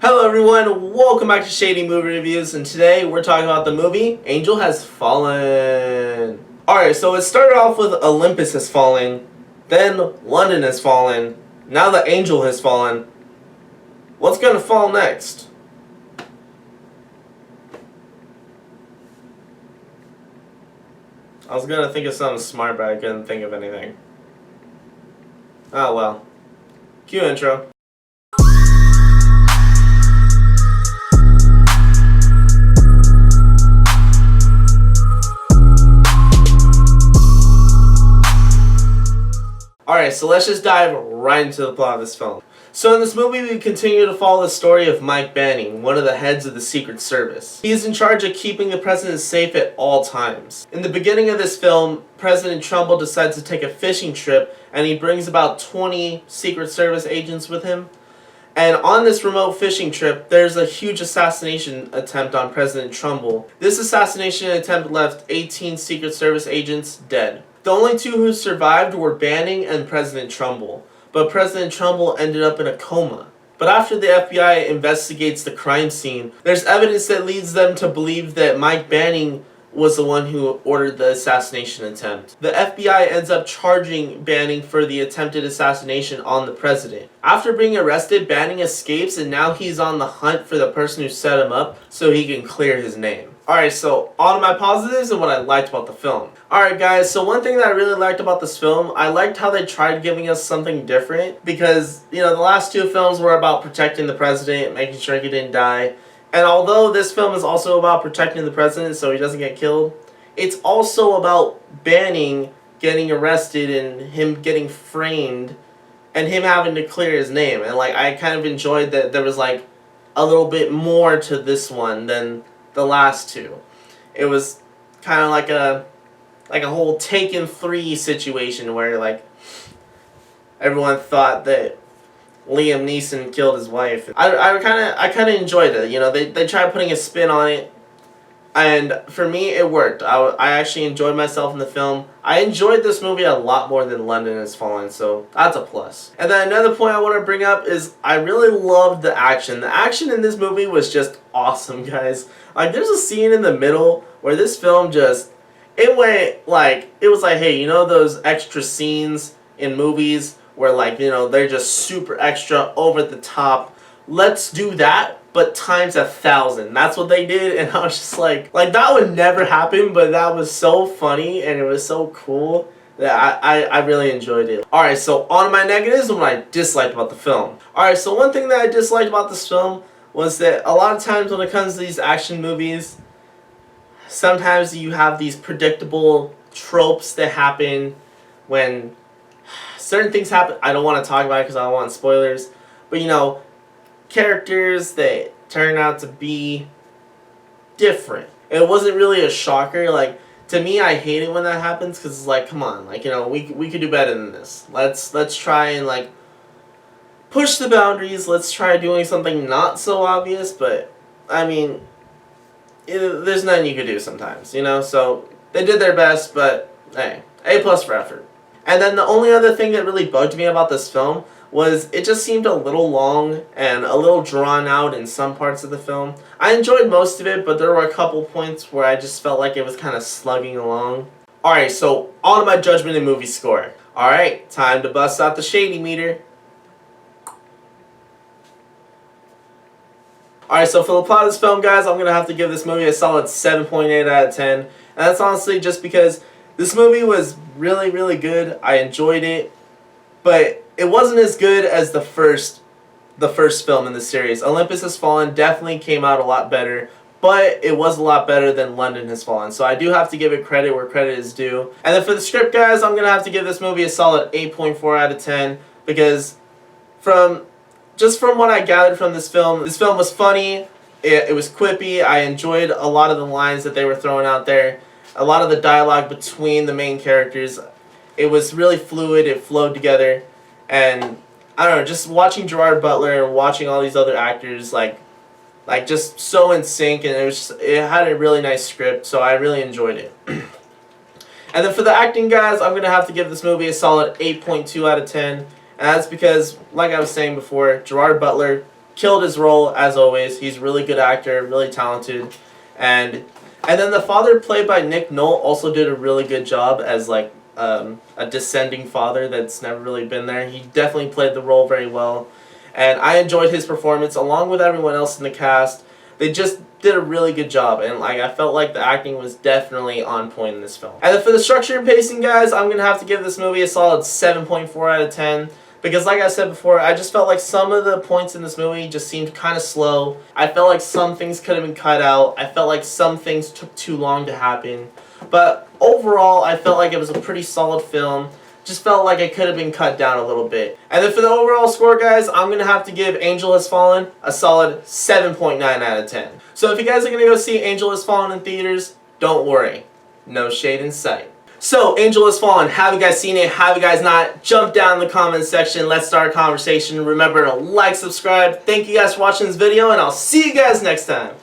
Hello everyone, welcome back to Shady Movie Reviews, and today we're talking about the movie Angel Has Fallen. Alright, so it started off with Olympus has fallen, then London has fallen, now the Angel has fallen. What's gonna fall next? I was gonna think of something smart, but I couldn't think of anything. Oh well. Cue intro. Alright, so let's just dive right into the plot of this film. So in this movie, we continue to follow the story of Mike Banning, one of the heads of the Secret Service. He is in charge of keeping the president safe at all times. In the beginning of this film, President Trumbull decides to take a fishing trip, and he brings about 20 Secret Service agents with him. And on this remote fishing trip, there's a huge assassination attempt on President Trumbull. This assassination attempt left 18 Secret Service agents dead. The only two who survived were Banning and President Trumbull, but President Trumbull ended up in a coma. But after the FBI investigates the crime scene, there's evidence that leads them to believe that Mike Banning was the one who ordered the assassination attempt. The FBI ends up charging Banning for the attempted assassination on the president. After being arrested, Banning escapes, and now he's on the hunt for the person who set him up so he can clear his name. Alright, so on to my positives and what I liked about the film. Alright guys, so one thing that I really liked about this film, I liked how they tried giving us something different, because, you know, the last two films were about protecting the president, making sure he didn't die. And although this film is also about protecting the president so he doesn't get killed, it's also about Banning getting arrested and him getting framed and him having to clear his name. And like, I kind of enjoyed that there was like a little bit more to this one than the last two. It was kind of like a whole Taken 3 situation where like everyone thought that Liam Neeson killed his wife. I kind of enjoyed it. You know, they tried putting a spin on it, and for me it worked. I actually enjoyed myself in the film. I enjoyed this movie a lot more than London Has Fallen, so that's a plus. And then another point I want to bring up is I really loved the action. The action in this movie was just awesome, guys. Like, there's a scene in the middle where this film just, it went like, it was like, hey, you know those extra scenes in movies where, like, you know, they're just super extra, over the top. Let's do that, but times 1,000. That's what they did, and I was just like that would never happen, but that was so funny, and it was so cool that I really enjoyed it. Alright, so on to my negatives and what I disliked about the film. Alright, so one thing that I disliked about this film was that a lot of times when it comes to these action movies, sometimes you have these predictable tropes that happen when certain things happen. I don't want to talk about it because I don't want spoilers, but you know, characters that turn out to be different. It wasn't really a shocker. Like, to me, I hate it when that happens because it's like, come on, like, you know, we could do better than this. Let's try and like push the boundaries. Let's try doing something not so obvious. But I mean, there's nothing you could do sometimes, you know. So they did their best, but hey, A+ for effort. And then the only other thing that really bugged me about this film was it just seemed a little long and a little drawn out in some parts of the film. I enjoyed most of it, but there were a couple points where I just felt like it was kind of slugging along. Alright, so on to my judgment and movie score. Alright, time to bust out the shady meter. Alright, so for the plot of this film, guys, I'm going to have to give this movie a solid 7.8 out of 10. And that's honestly just because this movie was really, really good. I enjoyed it. But it wasn't as good as the first film in the series. Olympus Has Fallen definitely came out a lot better, but it was a lot better than London Has Fallen. So I do have to give it credit where credit is due. And then for the script, guys, I'm going to have to give this movie a solid 8.4 out of 10 because from what I gathered from this film was funny, it was quippy, I enjoyed a lot of the lines that they were throwing out there, a lot of the dialogue between the main characters. It was really fluid, it flowed together, and I don't know, just watching Gerard Butler and watching all these other actors like just so in sync, and it had a really nice script, so I really enjoyed it. And then for the acting, guys, I'm going to have to give this movie a solid 8.2 out of 10, and that's because, like I was saying before, Gerard Butler killed his role as always. He's a really good actor, really talented, and then the father played by Nick Nolte also did a really good job as like a descending father that's never really been there. He definitely played the role very well, and I enjoyed his performance along with everyone else in the cast. They just did a really good job, and like I felt like the acting was definitely on point in this film. And then for the structure and pacing, guys, I'm gonna have to give this movie a solid 7.4 out of 10. Because like I said before, I just felt like some of the points in this movie just seemed kind of slow. I felt like some things could have been cut out. I felt like some things took too long to happen. But overall, I felt like it was a pretty solid film. Just felt like it could have been cut down a little bit. And then for the overall score, guys, I'm going to have to give Angel Has Fallen a solid 7.9 out of 10. So if you guys are going to go see Angel Has Fallen in theaters, don't worry. No shade in sight. So, Angel Has Fallen, have you guys seen it? Have you guys not? Jump down in the comments section. Let's start a conversation. Remember to like, subscribe. Thank you guys for watching this video, and I'll see you guys next time.